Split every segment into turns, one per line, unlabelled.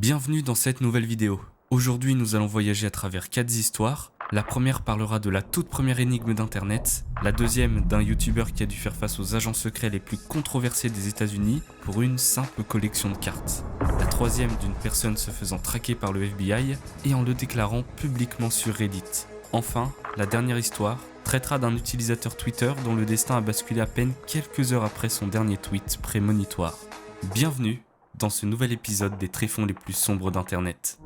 Bienvenue dans cette nouvelle vidéo. Aujourd'hui, nous allons voyager à travers 4 histoires. La première parlera de la toute première énigme d'internet, la deuxième d'un youtubeur qui a dû faire face aux agents secrets les plus controversés des États-Unis pour une simple collection de cartes. La troisième d'une personne se faisant traquer par le FBI et en le déclarant publiquement sur Reddit. Enfin, la dernière histoire traitera d'un utilisateur Twitter dont le destin a basculé à peine quelques heures après son dernier tweet prémonitoire. Bienvenue dans ce nouvel épisode des tréfonds les plus sombres d'internet.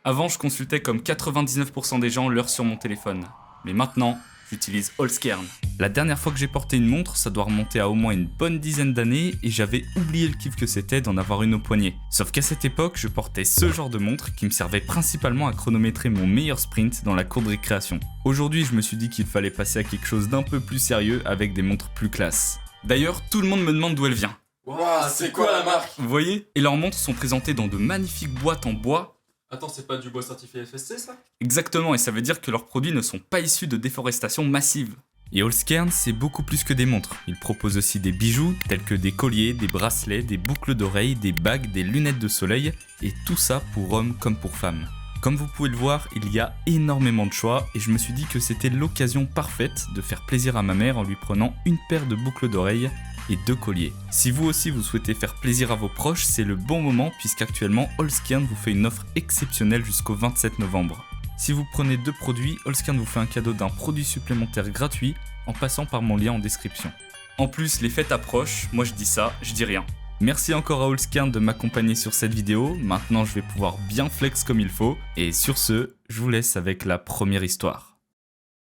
Avant, je consultais comme 99% des gens l'heure sur mon téléphone. Mais maintenant, j'utilise Allscairn. La dernière fois que j'ai porté une montre, ça doit remonter à au moins une bonne dizaine d'années et j'avais oublié le kiff que c'était d'en avoir une au poignet. Sauf qu'à cette époque, je portais ce genre de montre qui me servait principalement à chronométrer mon meilleur sprint dans la cour de récréation. Aujourd'hui, je me suis dit qu'il fallait passer à quelque chose d'un peu plus sérieux avec des montres plus classe. D'ailleurs, tout le monde me demande d'où elle vient.
Wouah, c'est quoi la marque?
Vous voyez? Et leurs montres sont présentées dans de magnifiques boîtes en bois.
Attends, c'est pas du bois certifié FSC ça?
Exactement, et ça veut dire que leurs produits ne sont pas issus de déforestation massive. Et Allscairn, c'est beaucoup plus que des montres. Ils proposent aussi des bijoux, tels que des colliers, des bracelets, des boucles d'oreilles, des bagues, des lunettes de soleil, et tout ça pour hommes comme pour femmes. Comme vous pouvez le voir, il y a énormément de choix, et je me suis dit que c'était l'occasion parfaite de faire plaisir à ma mère en lui prenant une paire de boucles d'oreilles et 2 colliers. Si vous aussi vous souhaitez faire plaisir à vos proches, c'est le bon moment puisqu'actuellement Allscairn vous fait une offre exceptionnelle jusqu'au 27 novembre. Si vous prenez 2 produits, Allscairn vous fait un cadeau d'un produit supplémentaire gratuit en passant par mon lien en description. En plus, les fêtes approchent, moi je dis ça, je dis rien. Merci encore à Allscairn de m'accompagner sur cette vidéo, maintenant je vais pouvoir bien flex comme il faut, et sur ce, je vous laisse avec la première histoire.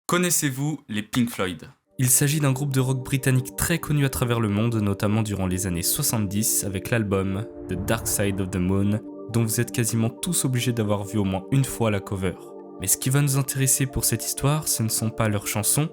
Connaissez-vous les Pink Floyd ? Il s'agit d'un groupe de rock britannique très connu à travers le monde, notamment durant les années 70 avec l'album The Dark Side of the Moon, dont vous êtes quasiment tous obligés d'avoir vu au moins une fois la cover. Mais ce qui va nous intéresser pour cette histoire, ce ne sont pas leurs chansons,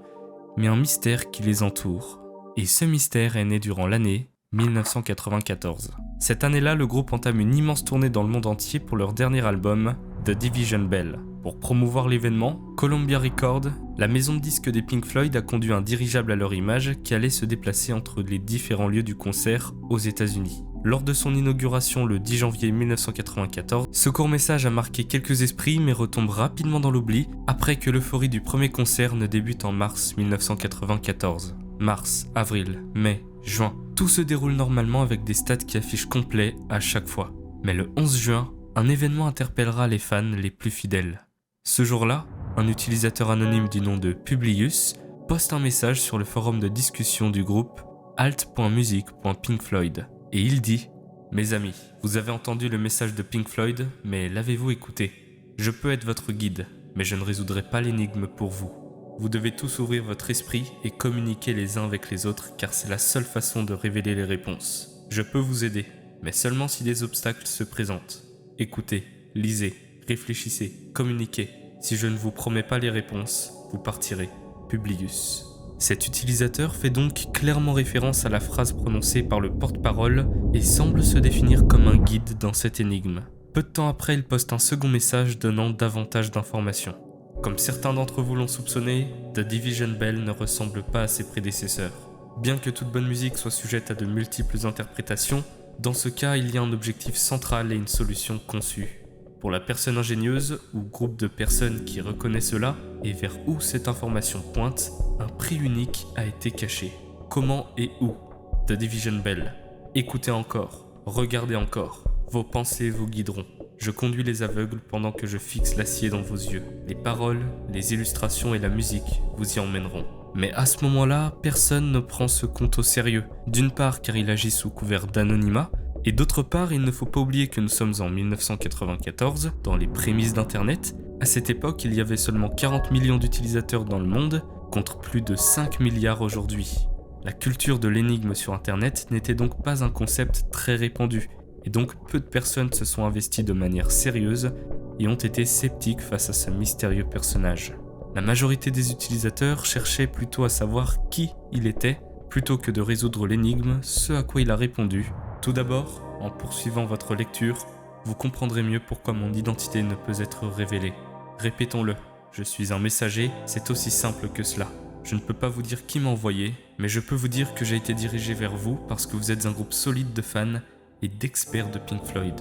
mais un mystère qui les entoure. Et ce mystère est né durant l'année 1994. Cette année-là, le groupe entame une immense tournée dans le monde entier pour leur dernier album, The Division Bell. Pour promouvoir l'événement, Columbia Records, la maison de disques des Pink Floyd, a conduit un dirigeable à leur image qui allait se déplacer entre les différents lieux du concert aux États-Unis. Lors de son inauguration le 10 janvier 1994, ce court-message a marqué quelques esprits mais retombe rapidement dans l'oubli après que l'euphorie du premier concert ne débute en mars 1994. Mars, avril, mai, juin, tout se déroule normalement avec des stats qui affichent complet à chaque fois. Mais le 11 juin, un événement interpellera les fans les plus fidèles. Ce jour-là, un utilisateur anonyme du nom de Publius poste un message sur le forum de discussion du groupe alt.music.pinkfloyd et il dit « Mes amis, vous avez entendu le message de Pink Floyd, mais l'avez-vous écouté? Je peux être votre guide, mais je ne résoudrai pas l'énigme pour vous. Vous devez tous ouvrir votre esprit et communiquer les uns avec les autres car c'est la seule façon de révéler les réponses. Je peux vous aider, mais seulement si des obstacles se présentent. Écoutez, lisez, réfléchissez, communiquez. Si je ne vous promets pas les réponses, vous partirez. Publius. » Cet utilisateur fait donc clairement référence à la phrase prononcée par le porte-parole et semble se définir comme un guide dans cette énigme. Peu de temps après, il poste un second message donnant davantage d'informations. Comme certains d'entre vous l'ont soupçonné, The Division Bell ne ressemble pas à ses prédécesseurs. Bien que toute bonne musique soit sujette à de multiples interprétations, dans ce cas, il y a un objectif central et une solution conçue. Pour la personne ingénieuse ou groupe de personnes qui reconnaît cela et vers où cette information pointe, un prix unique a été caché. Comment et où? The Division Bell. Écoutez encore, regardez encore, vos pensées vous guideront. Je conduis les aveugles pendant que je fixe l'acier dans vos yeux. Les paroles, les illustrations et la musique vous y emmèneront. Mais à ce moment-là, personne ne prend ce conte au sérieux. D'une part car il agit sous couvert d'anonymat, et d'autre part, il ne faut pas oublier que nous sommes en 1994, dans les prémices d'Internet. À cette époque, il y avait seulement 40 millions d'utilisateurs dans le monde, contre plus de 5 milliards aujourd'hui. La culture de l'énigme sur Internet n'était donc pas un concept très répandu, et donc peu de personnes se sont investies de manière sérieuse et ont été sceptiques face à ce mystérieux personnage. La majorité des utilisateurs cherchaient plutôt à savoir qui il était, plutôt que de résoudre l'énigme, ce à quoi il a répondu. Tout d'abord, en poursuivant votre lecture, vous comprendrez mieux pourquoi mon identité ne peut être révélée. Répétons-le, Je suis un messager, c'est aussi simple que cela. Je ne peux pas vous dire qui m'a envoyé, mais je peux vous dire que j'ai été dirigé vers vous parce que vous êtes un groupe solide de fans et d'experts de Pink Floyd.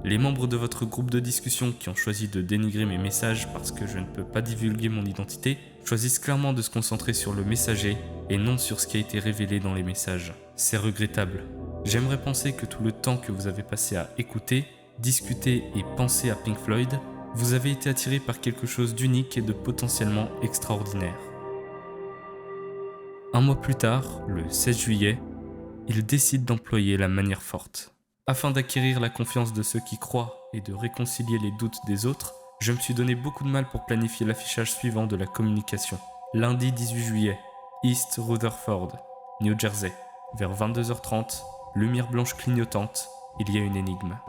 Les membres de votre groupe de discussion qui ont choisi de dénigrer mes messages parce que je ne peux pas divulguer mon identité, choisissent clairement de se concentrer sur le messager et non sur ce qui a été révélé dans les messages. C'est regrettable. J'aimerais penser que tout le temps que vous avez passé à écouter, discuter et penser à Pink Floyd, vous avez été attiré par quelque chose d'unique et de potentiellement extraordinaire. Un mois plus tard, le 16 juillet, il décide d'employer la manière forte. Afin d'acquérir la confiance de ceux qui croient et de réconcilier les doutes des autres, je me suis donné beaucoup de mal pour planifier l'affichage suivant de la communication. Lundi 18 juillet, East Rutherford, New Jersey. Vers 22h30, lumière blanche clignotante, il y a une énigme.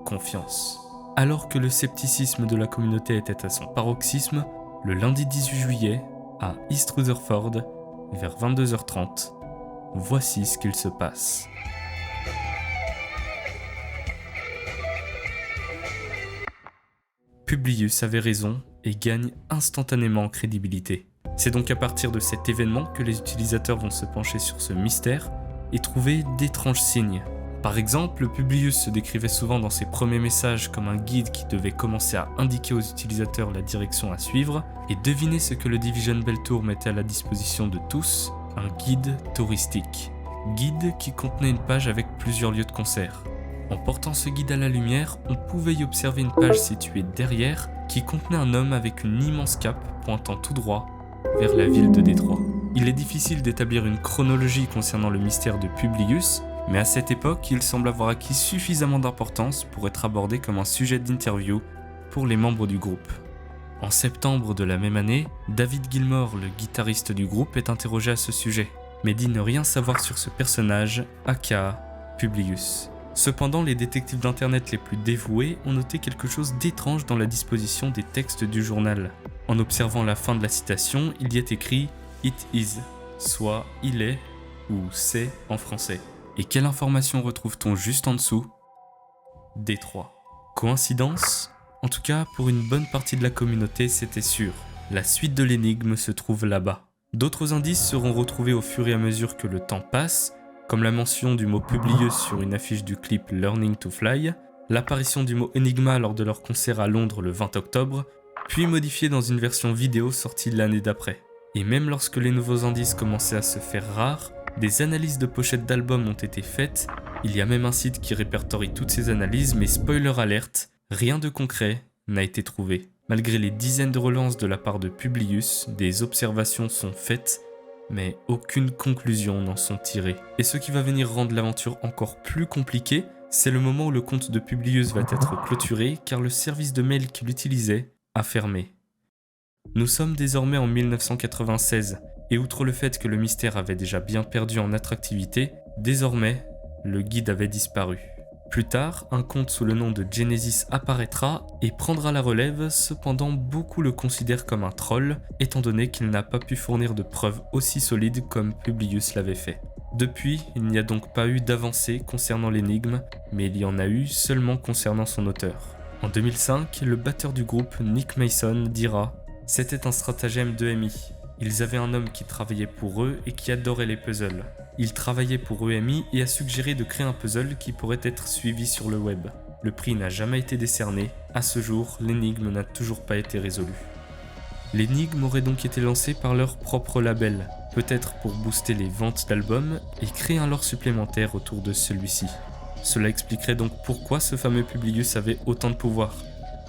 Confiance. Alors que le scepticisme de la communauté était à son paroxysme, le lundi 18 juillet, à East Rutherford, vers 22h30, voici ce qu'il se passe. Publius avait raison et gagne instantanément en crédibilité. C'est donc à partir de cet événement que les utilisateurs vont se pencher sur ce mystère et trouver d'étranges signes. Par exemple, Publius se décrivait souvent dans ses premiers messages comme un guide qui devait commencer à indiquer aux utilisateurs la direction à suivre, et devinez ce que le Division Bell Tour mettait à la disposition de tous, un guide touristique. Guide qui contenait une page avec plusieurs lieux de concert. En portant ce guide à la lumière, on pouvait y observer une page située derrière qui contenait un homme avec une immense cape pointant tout droit vers la ville de Détroit. Il est difficile d'établir une chronologie concernant le mystère de Publius, mais à cette époque, il semble avoir acquis suffisamment d'importance pour être abordé comme un sujet d'interview pour les membres du groupe. En septembre de la même année, David Gilmour, le guitariste du groupe, est interrogé à ce sujet, mais dit ne rien savoir sur ce personnage, aka Publius. Cependant, les détectives d'internet les plus dévoués ont noté quelque chose d'étrange dans la disposition des textes du journal. En observant la fin de la citation, il y est écrit « It is », soit « il est » ou « c'est » en français. Et quelle information retrouve-t-on juste en dessous ? Détroit. Coïncidence ? En tout cas, pour une bonne partie de la communauté, c'était sûr. La suite de l'énigme se trouve là-bas. D'autres indices seront retrouvés au fur et à mesure que le temps passe, comme la mention du mot Publius sur une affiche du clip Learning to Fly, l'apparition du mot Enigma lors de leur concert à Londres le 20 octobre, puis modifié dans une version vidéo sortie l'année d'après. Et même lorsque les nouveaux indices commençaient à se faire rares, des analyses de pochettes d'albums ont été faites, il y a même un site qui répertorie toutes ces analyses, mais spoiler alert, rien de concret n'a été trouvé. Malgré les dizaines de relances de la part de Publius, des observations sont faites, mais aucune conclusion n'en sont tirées. Et ce qui va venir rendre l'aventure encore plus compliquée, c'est le moment où le compte de Publius va être clôturé car le service de mail qu'il utilisait a fermé. Nous sommes désormais en 1996, et outre le fait que le mystère avait déjà bien perdu en attractivité, désormais, le guide avait disparu. Plus tard, un compte sous le nom de Genesis apparaîtra et prendra la relève, cependant beaucoup le considèrent comme un troll, étant donné qu'il n'a pas pu fournir de preuves aussi solides comme Publius l'avait fait. Depuis, il n'y a donc pas eu d'avancée concernant l'énigme, mais il y en a eu seulement concernant son auteur. En 2005, le batteur du groupe, Nick Mason, dira « C'était un stratagème de EMI. Ils avaient un homme qui travaillait pour eux et qui adorait les puzzles. Il travaillait pour EMI et a suggéré de créer un puzzle qui pourrait être suivi sur le web. Le prix n'a jamais été décerné. À ce jour, l'énigme n'a toujours pas été résolue. » L'énigme aurait donc été lancée par leur propre label, peut-être pour booster les ventes d'albums et créer un lore supplémentaire autour de celui-ci. Cela expliquerait donc pourquoi ce fameux Publius avait autant de pouvoir.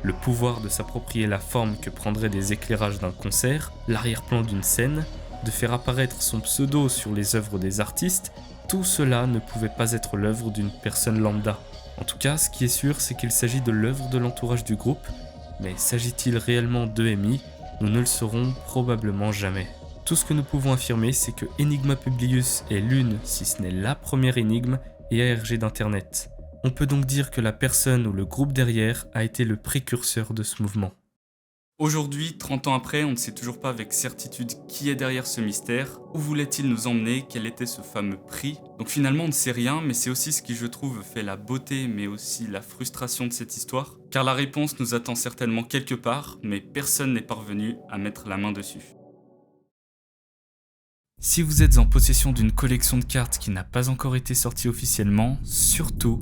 Le pouvoir de s'approprier la forme que prendraient des éclairages d'un concert, l'arrière-plan d'une scène, de faire apparaître son pseudo sur les œuvres des artistes, tout cela ne pouvait pas être l'œuvre d'une personne lambda. En tout cas, ce qui est sûr, c'est qu'il s'agit de l'œuvre de l'entourage du groupe, mais s'agit-il réellement d'EMI ? Nous ne le saurons probablement jamais. Tout ce que nous pouvons affirmer, c'est que Enigma Publius est l'une, si ce n'est la première énigme et ARG d'Internet. On peut donc dire que la personne ou le groupe derrière a été le précurseur de ce mouvement. Aujourd'hui, 30 ans après, on ne sait toujours pas avec certitude qui est derrière ce mystère, où voulait-il nous emmener, quel était ce fameux prix. Donc finalement on ne sait rien, mais c'est aussi ce qui je trouve fait la beauté mais aussi la frustration de cette histoire, car la réponse nous attend certainement quelque part, mais personne n'est parvenu à mettre la main dessus. Si vous êtes en possession d'une collection de cartes qui n'a pas encore été sortie officiellement, surtout,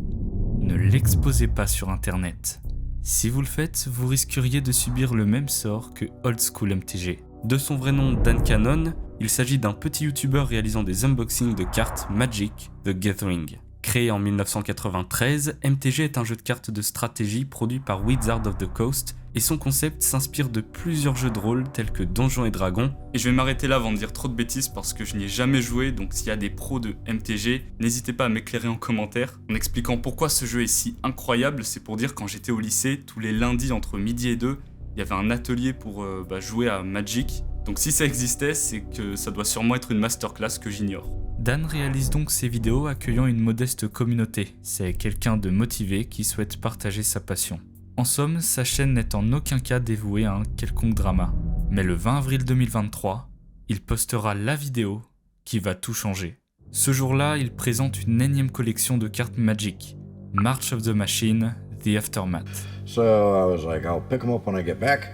ne l'exposez pas sur internet. Si vous le faites, vous risqueriez de subir le même sort que Old School MTG. De son vrai nom Dan Cannon, il s'agit d'un petit youtubeur réalisant des unboxings de cartes Magic: The Gathering. Créé en 1993, MTG est un jeu de cartes de stratégie produit par Wizards of the Coast et son concept s'inspire de plusieurs jeux de rôle tels que Donjons et Dragons. Et je vais m'arrêter là avant de dire trop de bêtises parce que je n'y ai jamais joué, donc s'il y a des pros de MTG, n'hésitez pas à m'éclairer en commentaire en expliquant pourquoi ce jeu est si incroyable. C'est pour dire, quand j'étais au lycée, tous les lundis entre midi et 2, il y avait un atelier pour jouer à Magic. Donc si ça existait, c'est que ça doit sûrement être une masterclass que j'ignore. Dan réalise donc ses vidéos accueillant une modeste communauté. C'est quelqu'un de motivé qui souhaite partager sa passion. En somme, sa chaîne n'est en aucun cas dévouée à un quelconque drama. Mais le 20 avril 2023, il postera la vidéo qui va tout changer. Ce jour-là, il présente une énième collection de cartes Magic, March of the Machine, The Aftermath.
So I was like, I'll pick them up when I get back.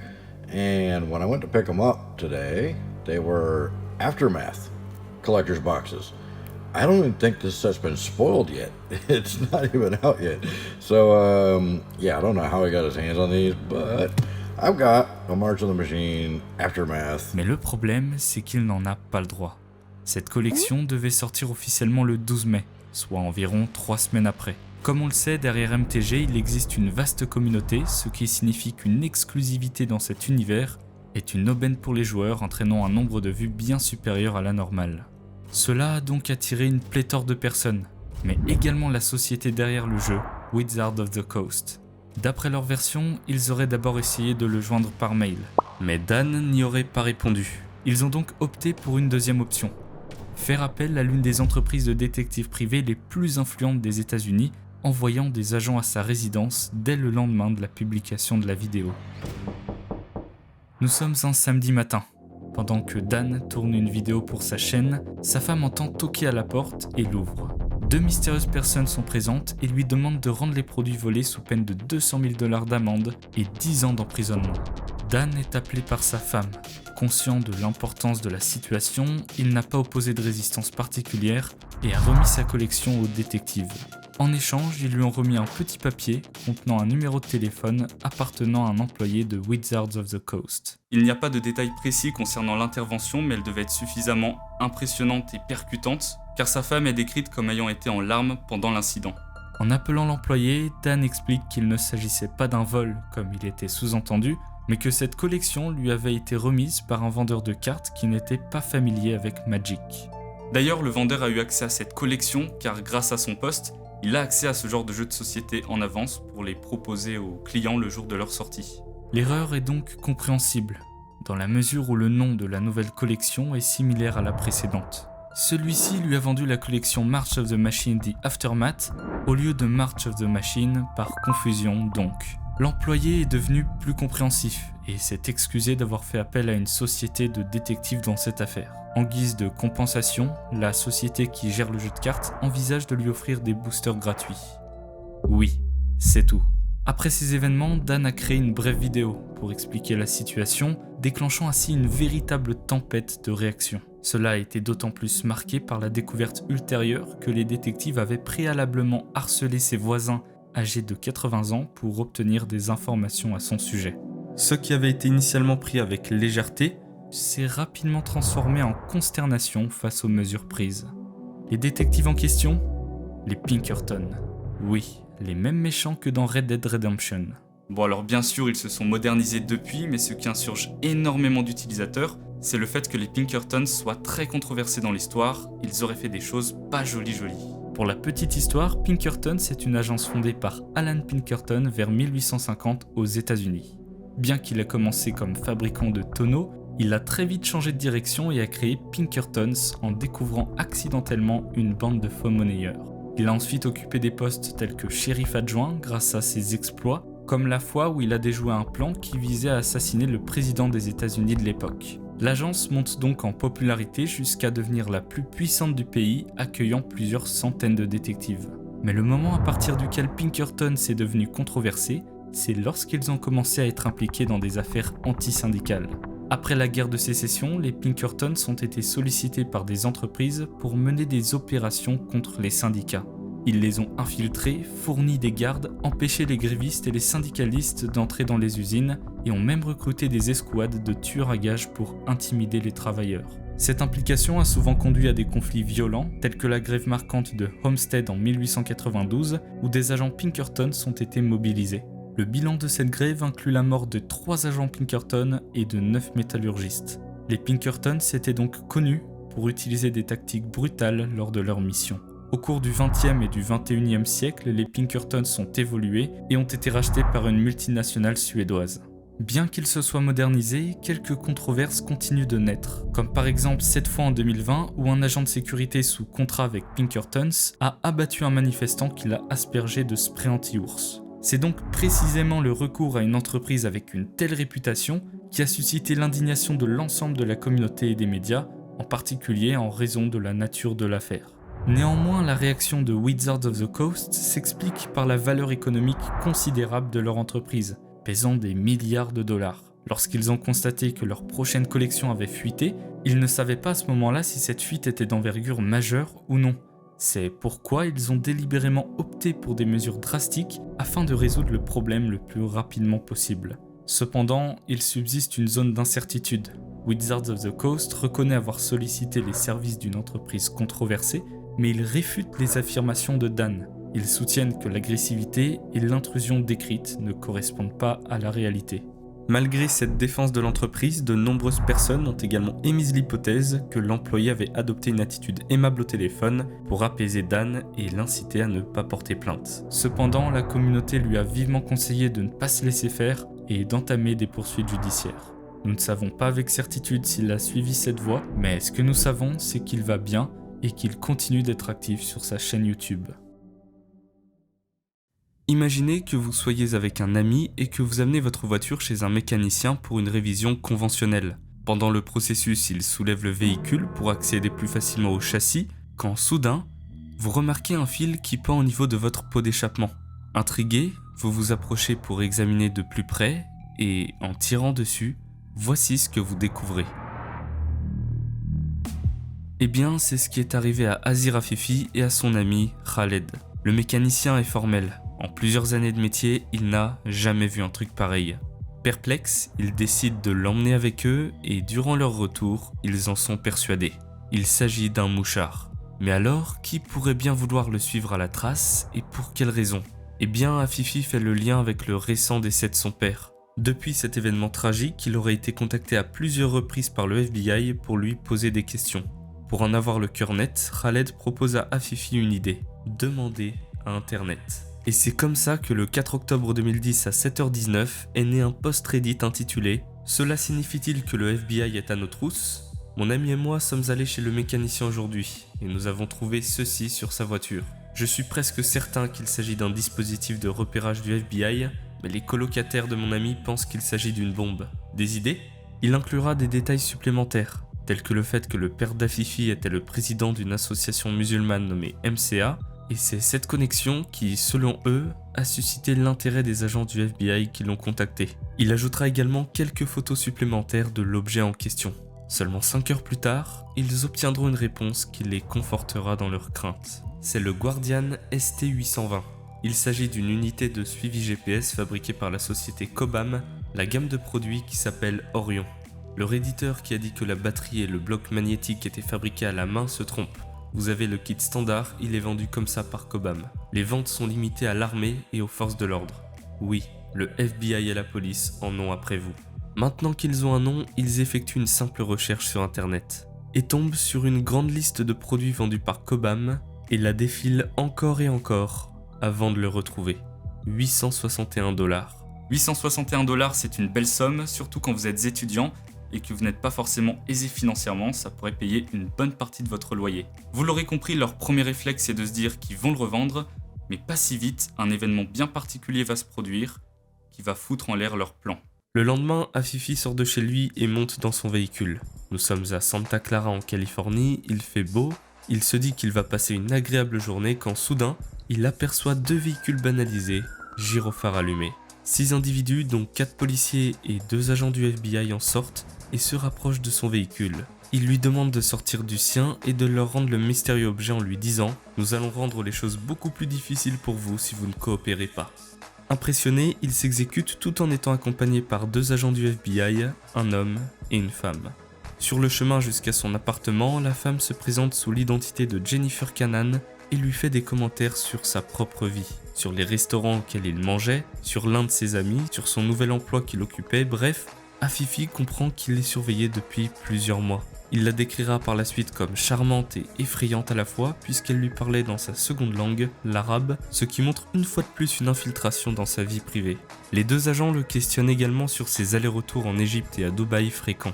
And when I went to pick them up today, they were Aftermath collector's boxes. I don't even think this set's been spoiled yet. It's not even out yet. So, yeah, I don't know how he got his hands on these, but I've got a March of the Machine, Aftermath.
Mais le problème, c'est qu'il n'en a pas le droit. Cette collection devait sortir officiellement le 12 mai, soit environ 3 semaines après. Comme on le sait, derrière MTG, il existe une vaste communauté, ce qui signifie qu'une exclusivité dans cet univers est une aubaine pour les joueurs, entraînant un nombre de vues bien supérieur à la normale. Cela a donc attiré une pléthore de personnes, mais également la société derrière le jeu, Wizards of the Coast. D'après leur version, ils auraient d'abord essayé de le joindre par mail, mais Dan n'y aurait pas répondu. Ils ont donc opté pour une deuxième option: faire appel à l'une des entreprises de détectives privées les plus influentes des États-Unis, envoyant des agents à sa résidence dès le lendemain de la publication de la vidéo. Nous sommes un samedi matin. Pendant que Dan tourne une vidéo pour sa chaîne, sa femme entend toquer à la porte et l'ouvre. 2 mystérieuses personnes sont présentes et lui demandent de rendre les produits volés sous peine de 200 000 $ d'amende et 10 ans d'emprisonnement. Dan est appelé par sa femme. Conscient de l'importance de la situation, il n'a pas opposé de résistance particulière et a remis sa collection au détective. En échange, ils lui ont remis un petit papier contenant un numéro de téléphone appartenant à un employé de Wizards of the Coast. Il n'y a pas de détails précis concernant l'intervention, mais elle devait être suffisamment impressionnante et percutante, car sa femme est décrite comme ayant été en larmes pendant l'incident. En appelant l'employé, Dan explique qu'il ne s'agissait pas d'un vol, comme il était sous-entendu, mais que cette collection lui avait été remise par un vendeur de cartes qui n'était pas familier avec Magic. D'ailleurs, le vendeur a eu accès à cette collection, car grâce à son poste, il a accès à ce genre de jeux de société en avance pour les proposer aux clients le jour de leur sortie. L'erreur est donc compréhensible, dans la mesure où le nom de la nouvelle collection est similaire à la précédente. Celui-ci lui a vendu la collection March of the Machine The Aftermath au lieu de March of the Machine, par confusion donc. L'employé est devenu plus compréhensif et s'est excusé d'avoir fait appel à une société de détectives dans cette affaire. En guise de compensation, la société qui gère le jeu de cartes envisage de lui offrir des boosters gratuits. Oui, c'est tout. Après ces événements, Dan a créé une brève vidéo pour expliquer la situation, déclenchant ainsi une véritable tempête de réactions. Cela a été d'autant plus marqué par la découverte ultérieure que les détectives avaient préalablement harcelé ses voisins âgés de 80 ans pour obtenir des informations à son sujet. Ce qui avait été initialement pris avec légèreté s'est rapidement transformé en consternation face aux mesures prises. Les détectives en question, les Pinkerton. Oui, les mêmes méchants que dans Red Dead Redemption. Bon alors bien sûr ils se sont modernisés depuis, mais ce qui insurge énormément d'utilisateurs, c'est le fait que les Pinkerton soient très controversés dans l'histoire. Ils auraient fait des choses pas jolies. Pour la petite histoire, Pinkerton c'est une agence fondée par Alan Pinkerton vers 1850 aux États-Unis. Bien qu'il ait commencé comme fabricant de tonneaux, il a très vite changé de direction et a créé Pinkertons en découvrant accidentellement une bande de faux monnayeurs. Il a ensuite occupé des postes tels que shérif adjoint grâce à ses exploits comme la fois où il a déjoué un plan qui visait à assassiner le président des États-Unis de l'époque. L'agence monte donc en popularité jusqu'à devenir la plus puissante du pays, accueillant plusieurs centaines de détectives. Mais le moment à partir duquel Pinkerton s'est devenu controversé, c'est lorsqu'ils ont commencé à être impliqués dans des affaires anti-syndicales. Après la guerre de sécession, les Pinkertons ont été sollicités par des entreprises pour mener des opérations contre les syndicats. Ils les ont infiltrés, fourni des gardes, empêché les grévistes et les syndicalistes d'entrer dans les usines et ont même recruté des escouades de tueurs à gages pour intimider les travailleurs. Cette implication a souvent conduit à des conflits violents, tels que la grève marquante de Homestead en 1892, où des agents Pinkerton ont été mobilisés. Le bilan de cette grève inclut la mort de 3 agents Pinkerton et de 9 métallurgistes. Les Pinkertons étaient donc connus pour utiliser des tactiques brutales lors de leur mission. Au cours du XXe et du XXIe siècle, les Pinkertons ont évolué et ont été rachetés par une multinationale suédoise. Bien qu'ils se soient modernisés, quelques controverses continuent de naître, comme par exemple cette fois en 2020 où un agent de sécurité sous contrat avec Pinkertons a abattu un manifestant qui l'a aspergé de spray anti-ours. C'est donc précisément le recours à une entreprise avec une telle réputation qui a suscité l'indignation de l'ensemble de la communauté et des médias, en particulier en raison de la nature de l'affaire. Néanmoins, la réaction de Wizards of the Coast s'explique par la valeur économique considérable de leur entreprise, pesant des milliards de dollars. Lorsqu'ils ont constaté que leur prochaine collection avait fuité, ils ne savaient pas à ce moment-là si cette fuite était d'envergure majeure ou non. C'est pourquoi ils ont délibérément opté pour des mesures drastiques afin de résoudre le problème le plus rapidement possible. Cependant, il subsiste une zone d'incertitude. Wizards of the Coast reconnaît avoir sollicité les services d'une entreprise controversée, mais il réfute les affirmations de Dan. Ils soutiennent que l'agressivité et l'intrusion décrites ne correspondent pas à la réalité. Malgré cette défense de l'entreprise, de nombreuses personnes ont également émis l'hypothèse que l'employé avait adopté une attitude aimable au téléphone pour apaiser Dan et l'inciter à ne pas porter plainte. Cependant, la communauté lui a vivement conseillé de ne pas se laisser faire et d'entamer des poursuites judiciaires. Nous ne savons pas avec certitude s'il a suivi cette voie, mais ce que nous savons, c'est qu'il va bien et qu'il continue d'être actif sur sa chaîne YouTube. Imaginez que vous soyez avec un ami et que vous amenez votre voiture chez un mécanicien pour une révision conventionnelle. Pendant le processus, il soulève le véhicule pour accéder plus facilement au châssis, quand soudain, vous remarquez un fil qui pend au niveau de votre pot d'échappement. Intrigué, vous vous approchez pour examiner de plus près et, en tirant dessus, voici ce que vous découvrez. Eh bien, c'est ce qui est arrivé à Azir Afifi et à son ami Khaled. Le mécanicien est formel. En plusieurs années de métier, il n'a jamais vu un truc pareil. Perplexes, ils décident de l'emmener avec eux et durant leur retour, ils en sont persuadés. Il s'agit d'un mouchard. Mais alors, qui pourrait bien vouloir le suivre à la trace et pour quelle raison ? Eh bien, Afifi fait le lien avec le récent décès de son père. Depuis cet événement tragique, il aurait été contacté à plusieurs reprises par le FBI pour lui poser des questions. Pour en avoir le cœur net, Khaled propose à Afifi une idée, demander à Internet. Et c'est comme ça que le 4 octobre 2010 à 7h19 est né un post Reddit intitulé « Cela signifie-t-il que le FBI est à nos trousses ? Mon ami et moi sommes allés chez le mécanicien aujourd'hui et nous avons trouvé ceci sur sa voiture. Je suis presque certain qu'il s'agit d'un dispositif de repérage du FBI, mais les colocataires de mon ami pensent qu'il s'agit d'une bombe. Des idées ? Il inclura des détails supplémentaires, tels que le fait que le père d'Afifi était le président d'une association musulmane nommée MCA, et c'est cette connexion qui, selon eux, a suscité l'intérêt des agents du FBI qui l'ont contacté. Il ajoutera également quelques photos supplémentaires de l'objet en question. Seulement 5 heures plus tard, ils obtiendront une réponse qui les confortera dans leurs craintes. C'est le Guardian ST820. Il s'agit d'une unité de suivi GPS fabriquée par la société Cobham, la gamme de produits qui s'appelle Orion. Le redditeur qui a dit que la batterie et le bloc magnétique étaient fabriqués à la main se trompe. Vous avez le kit standard, il est vendu comme ça par Cobham. Les ventes sont limitées à l'armée et aux forces de l'ordre. Oui, le FBI et la police en ont après vous. Maintenant qu'ils ont un nom, ils effectuent une simple recherche sur internet et tombent sur une grande liste de produits vendus par Cobham et la défilent encore et encore avant de le retrouver. 861 $. 861 $, c'est une belle somme, surtout quand vous êtes étudiant et que vous n'êtes pas forcément aisé financièrement, ça pourrait payer une bonne partie de votre loyer. Vous l'aurez compris, leur premier réflexe est de se dire qu'ils vont le revendre, mais pas si vite, un événement bien particulier va se produire, qui va foutre en l'air leur plan.
Le lendemain, Afifi sort de chez lui et monte dans son véhicule. Nous sommes à Santa Clara en Californie, il fait beau, il se dit qu'il va passer une agréable journée quand soudain, il aperçoit 2 véhicules banalisés, gyrophares allumés. 6 individus, dont 4 policiers et 2 agents du FBI en sortent et se rapprochent de son véhicule. Il lui demande de sortir du sien et de leur rendre le mystérieux objet en lui disant « Nous allons rendre les choses beaucoup plus difficiles pour vous si vous ne coopérez pas ». Impressionné, il s'exécute tout en étant accompagné par 2 agents du FBI, un homme et une femme. Sur le chemin jusqu'à son appartement, la femme se présente sous l'identité de Jennifer Cannan et lui fait des commentaires sur sa propre vie, sur les restaurants auxquels il mangeait, sur l'un de ses amis, sur son nouvel emploi qu'il occupait, bref, Afifi comprend qu'il est surveillé depuis plusieurs mois. Il la décrira par la suite comme charmante et effrayante à la fois puisqu'elle lui parlait dans sa seconde langue, l'arabe, ce qui montre une fois de plus une infiltration dans sa vie privée. Les 2 agents le questionnent également sur ses allers-retours en Égypte et à Dubaï fréquents.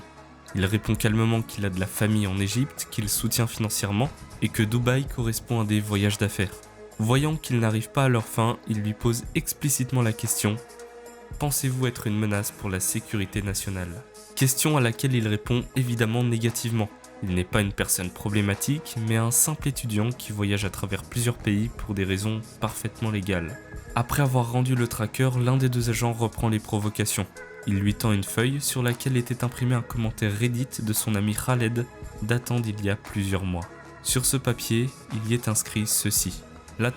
Il répond calmement qu'il a de la famille en Égypte, qu'il soutient financièrement et que Dubaï correspond à des voyages d'affaires. Voyant qu'ils n'arrivent pas à leur fin, il lui pose explicitement la question « Pensez-vous être une menace pour la sécurité nationale ?» Question à laquelle il répond évidemment négativement. Il n'est pas une personne problématique, mais un simple étudiant qui voyage à travers plusieurs pays pour des raisons parfaitement légales. Après avoir rendu le tracker, l'un des 2 agents reprend les provocations. Il lui tend une feuille sur laquelle était imprimé un commentaire Reddit de son ami Khaled, datant d'il y a plusieurs mois. Sur ce papier, il y est inscrit ceci. La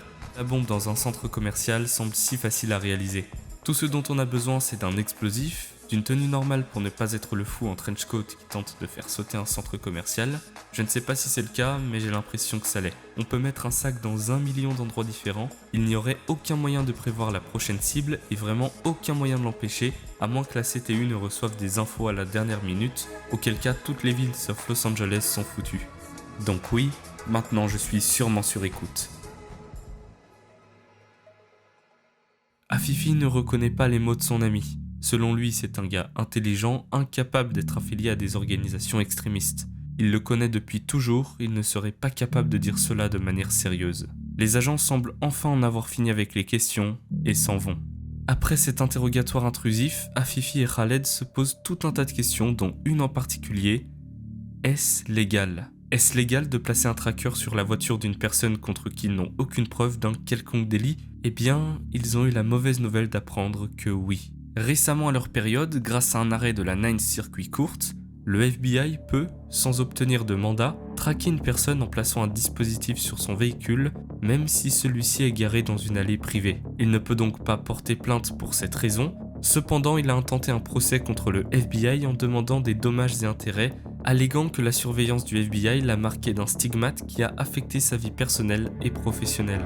bombe dans un centre commercial semble si facile à réaliser. Tout ce dont on a besoin, c'est d'un explosif, d'une tenue normale pour ne pas être le fou en trench coat qui tente de faire sauter un centre commercial. Je ne sais pas si c'est le cas, mais j'ai l'impression que ça l'est. On peut mettre un sac dans 1 million d'endroits différents, il n'y aurait aucun moyen de prévoir la prochaine cible et vraiment aucun moyen de l'empêcher, à moins que la CTU ne reçoive des infos à la dernière minute, auquel cas toutes les villes sauf Los Angeles sont foutues. Donc oui, maintenant je suis sûrement sur écoute. Afifi ne reconnaît pas les mots de son ami. Selon lui, c'est un gars intelligent, incapable d'être affilié à des organisations extrémistes. Il le connaît depuis toujours, il ne serait pas capable de dire cela de manière sérieuse. Les agents semblent enfin en avoir fini avec les questions et s'en vont. Après cet interrogatoire intrusif, Afifi et Khaled se posent tout un tas de questions, dont une en particulier. Est-ce légal ? Est-ce légal de placer un tracker sur la voiture d'une personne contre qui ils n'ont aucune preuve d'un quelconque délit ? Eh bien, ils ont eu la mauvaise nouvelle d'apprendre que oui. Récemment à leur période, grâce à un arrêt de la 9th Circuit Court, le FBI peut, sans obtenir de mandat, traquer une personne en plaçant un dispositif sur son véhicule, même si celui-ci est garé dans une allée privée. Il ne peut donc pas porter plainte pour cette raison, cependant il a intenté un procès contre le FBI en demandant des dommages et intérêts, alléguant que la surveillance du FBI l'a marqué d'un stigmate qui a affecté sa vie personnelle et professionnelle.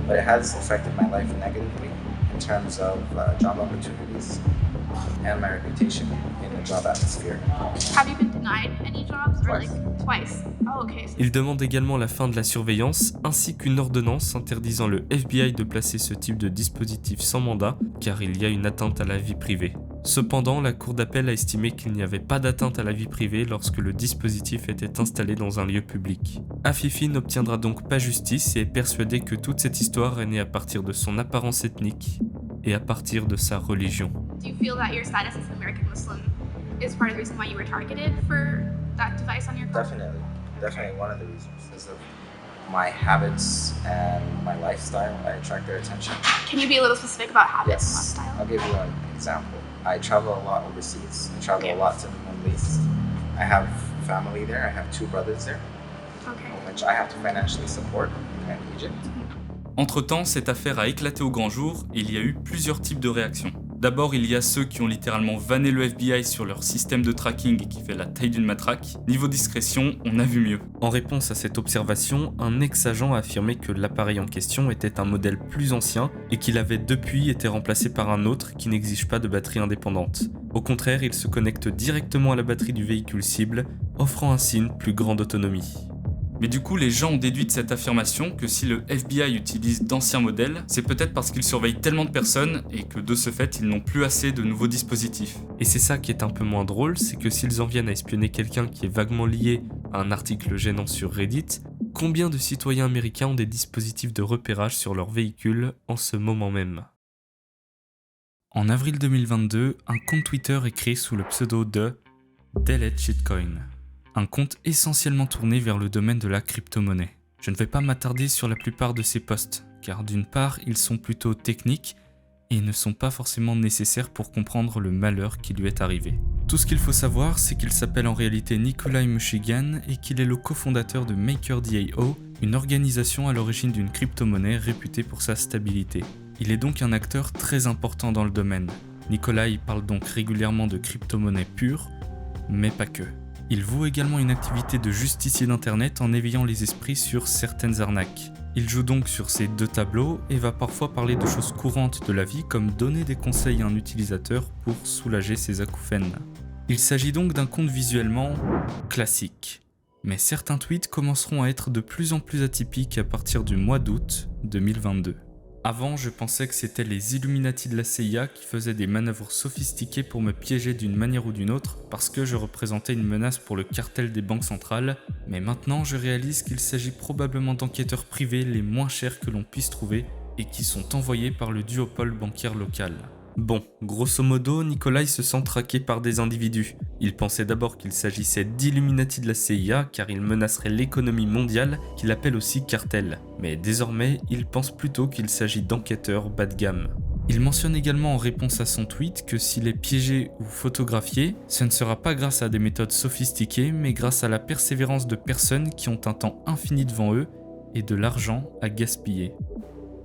But it has affected my life negatively in terms of job opportunities and my reputation in the job atmosphere.
Have you been denied any jobs? Or like twice? Oh, okay.
Il demande également la fin de la surveillance ainsi qu'une ordonnance interdisant le FBI de placer ce type de dispositif sans mandat car il y a une atteinte à la vie privée. Cependant, la cour d'appel a estimé qu'il n'y avait pas d'atteinte à la vie privée lorsque le dispositif était installé dans un lieu public. Afifi n'obtiendra donc pas justice et est persuadé que toute cette histoire est née à partir de son apparence ethnique et à partir de sa religion.
Do you feel that your status as an American Muslim is part of the reason why you were targeted for that device on your car?
Definitely one of the reasons is of my habits and my lifestyle. I attract their attention.
Can you be a little specific about habits and
Yes,
lifestyle?
I'll give you an example. I travel a lot overseas. I travel a lot to the Middle East. I have family there. I have 2 brothers there,
Okay.
which I have to financially support in Egypt.
Entre-temps, cette affaire a éclaté au grand jour et il y a eu plusieurs types de réactions. D'abord, il y a ceux qui ont littéralement vanné le FBI sur leur système de tracking qui fait la taille d'une matraque. Niveau discrétion, on a vu mieux.
En réponse à cette observation, un ex-agent a affirmé que l'appareil en question était un modèle plus ancien et qu'il avait depuis été remplacé par un autre qui n'exige pas de batterie indépendante. Au contraire, il se connecte directement à la batterie du véhicule cible, offrant ainsi une plus grande autonomie.
Mais du coup, les gens ont déduit de cette affirmation que si le FBI utilise d'anciens modèles, c'est peut-être parce qu'ils surveillent tellement de personnes et que de ce fait, ils n'ont plus assez de nouveaux dispositifs.
Et c'est ça qui est un peu moins drôle, c'est que s'ils en viennent à espionner quelqu'un qui est vaguement lié à un article gênant sur Reddit, combien de citoyens américains ont des dispositifs de repérage sur leur véhicule en ce moment même ?
En avril 2022, un compte Twitter est créé sous le pseudo de Delete Shitcoin, un compte essentiellement tourné vers le domaine de la crypto-monnaie. Je ne vais pas m'attarder sur la plupart de ces posts, car d'une part, ils sont plutôt techniques et ne sont pas forcément nécessaires pour comprendre le malheur qui lui est arrivé. Tout ce qu'il faut savoir, c'est qu'il s'appelle en réalité Nikolai Mushigian et qu'il est le cofondateur de MakerDAO, une organisation à l'origine d'une crypto-monnaie réputée pour sa stabilité. Il est donc un acteur très important dans le domaine. Nikolai parle donc régulièrement de crypto-monnaie pure, mais pas que. Il voue également une activité de justicier d'internet en éveillant les esprits sur certaines arnaques. Il joue donc sur ces deux tableaux et va parfois parler de choses courantes de la vie comme donner des conseils à un utilisateur pour soulager ses acouphènes. Il s'agit donc d'un compte visuellement classique. Mais certains tweets commenceront à être de plus en plus atypiques à partir du mois d'août 2022. Avant, je pensais que c'était les Illuminati de la CIA qui faisaient des manœuvres sophistiquées pour me piéger d'une manière ou d'une autre parce que je représentais une menace pour le cartel des banques centrales, mais maintenant je réalise qu'il s'agit probablement d'enquêteurs privés les moins chers que l'on puisse trouver et qui sont envoyés par le duopole bancaire local. Bon, grosso modo, Nikolai se sent traqué par des individus. Il pensait d'abord qu'il s'agissait d'Illuminati de la CIA car il menacerait l'économie mondiale qu'il appelle aussi cartel. Mais désormais, il pense plutôt qu'il s'agit d'enquêteurs bas de gamme. Il mentionne également en réponse à son tweet que s'il est piégé ou photographié, ce ne sera pas grâce à des méthodes sophistiquées, mais grâce à la persévérance de personnes qui ont un temps infini devant eux et de l'argent à gaspiller.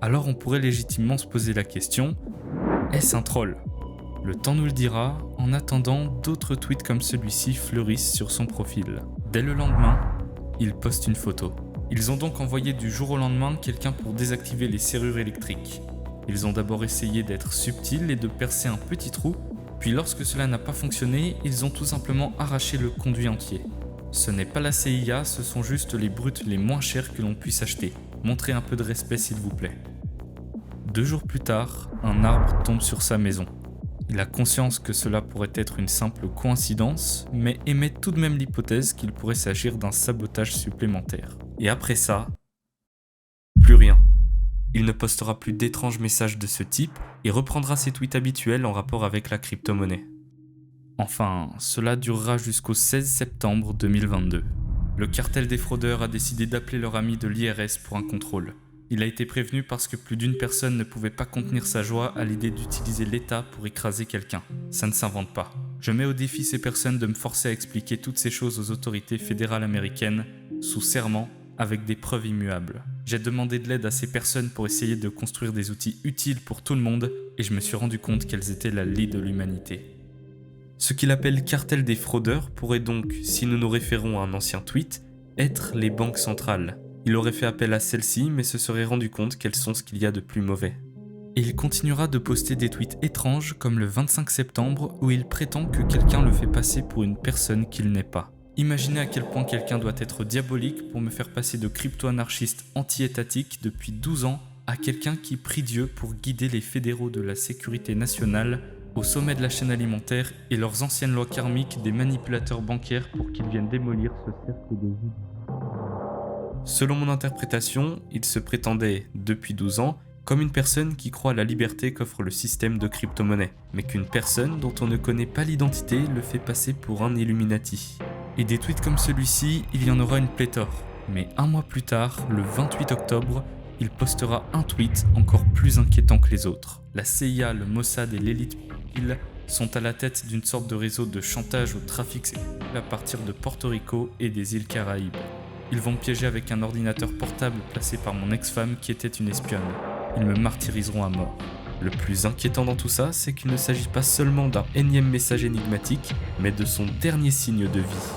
Alors on pourrait légitimement se poser la question: est-ce un troll ? Le temps nous le dira, en attendant, d'autres tweets comme celui-ci fleurissent sur son profil. Dès le lendemain, il poste une photo. Ils ont donc envoyé du jour au lendemain quelqu'un pour désactiver les serrures électriques. Ils ont d'abord essayé d'être subtils et de percer un petit trou, puis lorsque cela n'a pas fonctionné, ils ont tout simplement arraché le conduit entier. Ce n'est pas la CIA, ce sont juste les brutes les moins chères que l'on puisse acheter. Montrez un peu de respect s'il vous plaît. 2 jours plus tard, un arbre tombe sur sa maison. Il a conscience que cela pourrait être une simple coïncidence, mais émet tout de même l'hypothèse qu'il pourrait s'agir d'un sabotage supplémentaire. Et après ça, plus rien. Il ne postera plus d'étranges messages de ce type et reprendra ses tweets habituels en rapport avec la crypto-monnaie. Enfin, cela durera jusqu'au 16 septembre 2022. Le cartel des fraudeurs a décidé d'appeler leur ami de l'IRS pour un contrôle. Il a été prévenu parce que plus d'une personne ne pouvait pas contenir sa joie à l'idée d'utiliser l'État pour écraser quelqu'un. Ça ne s'invente pas. Je mets au défi ces personnes de me forcer à expliquer toutes ces choses aux autorités fédérales américaines, sous serment, avec des preuves immuables. J'ai demandé de l'aide à ces personnes pour essayer de construire des outils utiles pour tout le monde, et je me suis rendu compte qu'elles étaient la lie de l'humanité. Ce qu'il appelle cartel des fraudeurs pourrait donc, si nous nous référons à un ancien tweet, être les banques centrales. Il aurait fait appel à celles-ci, mais se serait rendu compte qu'elles sont ce qu'il y a de plus mauvais. Et il continuera de poster des tweets étranges comme le 25 septembre où il prétend que quelqu'un le fait passer pour une personne qu'il n'est pas. Imaginez à quel point quelqu'un doit être diabolique pour me faire passer de crypto-anarchiste anti-étatique depuis 12 ans à quelqu'un qui prie Dieu pour guider les fédéraux de la sécurité nationale au sommet de la chaîne alimentaire et leurs anciennes lois karmiques des manipulateurs bancaires pour qu'ils viennent démolir ce cercle de vie. Selon mon interprétation, il se prétendait, depuis 12 ans, comme une personne qui croit à la liberté qu'offre le système de crypto-monnaie, mais qu'une personne dont on ne connaît pas l'identité le fait passer pour un Illuminati. Et des tweets comme celui-ci, il y en aura une pléthore. Mais un mois plus tard, le 28 octobre, il postera un tweet encore plus inquiétant que les autres. La CIA, le Mossad et l'élite sont à la tête d'une sorte de réseau de chantage au trafic sexuel à partir de Porto Rico et des îles Caraïbes. Ils vont me piéger avec un ordinateur portable placé par mon ex-femme qui était une espionne. Ils me martyriseront à mort. Le plus inquiétant dans tout ça, c'est qu'il ne s'agit pas seulement d'un énième message énigmatique, mais de son dernier signe de vie.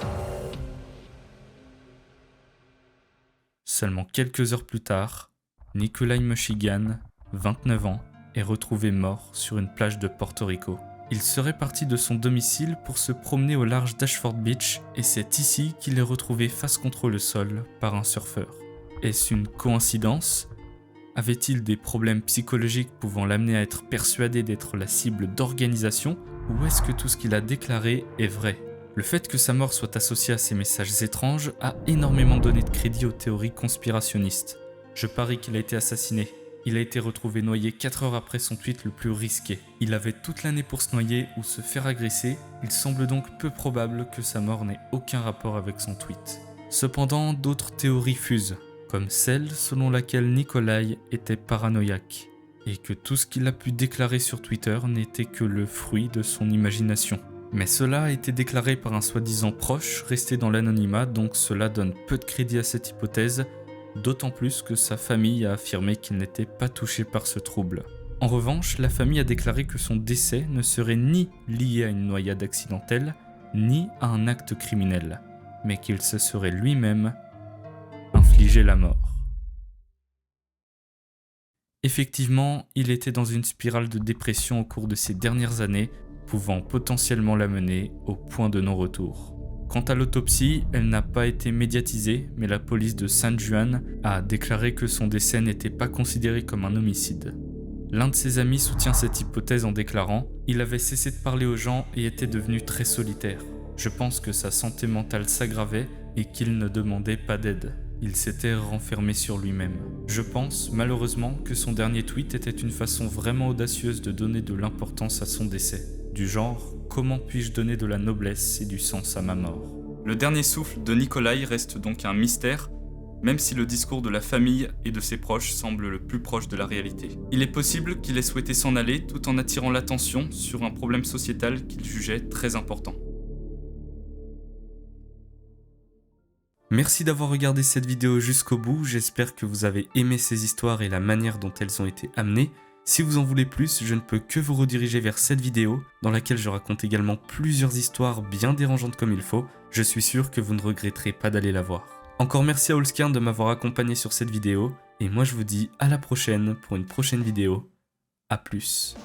Seulement quelques heures plus tard, Nikolai Mushigian, 29 ans, est retrouvé mort sur une plage de Porto Rico. Il serait parti de son domicile pour se promener au large d'Ashford Beach et c'est ici qu'il est retrouvé face contre le sol par un surfeur. Est-ce une coïncidence ? Avait-il des problèmes psychologiques pouvant l'amener à être persuadé d'être la cible d'organisation ? Ou est-ce que tout ce qu'il a déclaré est vrai ? Le fait que sa mort soit associée à ces messages étranges a énormément donné de crédit aux théories conspirationnistes. Je parie qu'il a été assassiné. Il a été retrouvé noyé 4 heures après son tweet le plus risqué. Il avait toute l'année pour se noyer ou se faire agresser, il semble donc peu probable que sa mort n'ait aucun rapport avec son tweet. Cependant, d'autres théories fusent, comme celle selon laquelle Nikolai était paranoïaque, et que tout ce qu'il a pu déclarer sur Twitter n'était que le fruit de son imagination. Mais cela a été déclaré par un soi-disant proche resté dans l'anonymat, donc cela donne peu de crédit à cette hypothèse, d'autant plus que sa famille a affirmé qu'il n'était pas touché par ce trouble. En revanche, la famille a déclaré que son décès ne serait ni lié à une noyade accidentelle, ni à un acte criminel, mais qu'il se serait lui-même infligé la mort. Effectivement, il était dans une spirale de dépression au cours de ces dernières années, pouvant potentiellement l'amener au point de non-retour. Quant à l'autopsie, elle n'a pas été médiatisée, mais la police de San Juan a déclaré que son décès n'était pas considéré comme un homicide. L'un de ses amis soutient cette hypothèse en déclarant « Il avait cessé de parler aux gens et était devenu très solitaire. Je pense que sa santé mentale s'aggravait et qu'il ne demandait pas d'aide. Il s'était renfermé sur lui-même. Je pense, malheureusement, que son dernier tweet était une façon vraiment audacieuse de donner de l'importance à son décès. Du genre, comment puis-je donner de la noblesse et du sens à ma mort ?» Le dernier souffle de Nikolai reste donc un mystère, même si le discours de la famille et de ses proches semble le plus proche de la réalité. Il est possible qu'il ait souhaité s'en aller tout en attirant l'attention sur un problème sociétal qu'il jugeait très important. Merci d'avoir regardé cette vidéo jusqu'au bout, j'espère que vous avez aimé ces histoires et la manière dont elles ont été amenées. Si vous en voulez plus, je ne peux que vous rediriger vers cette vidéo, dans laquelle je raconte également plusieurs histoires bien dérangeantes comme il faut. Je suis sûr que vous ne regretterez pas d'aller la voir. Encore merci à Allscairn de m'avoir accompagné sur cette vidéo, et moi je vous dis à la prochaine pour une prochaine vidéo. A plus.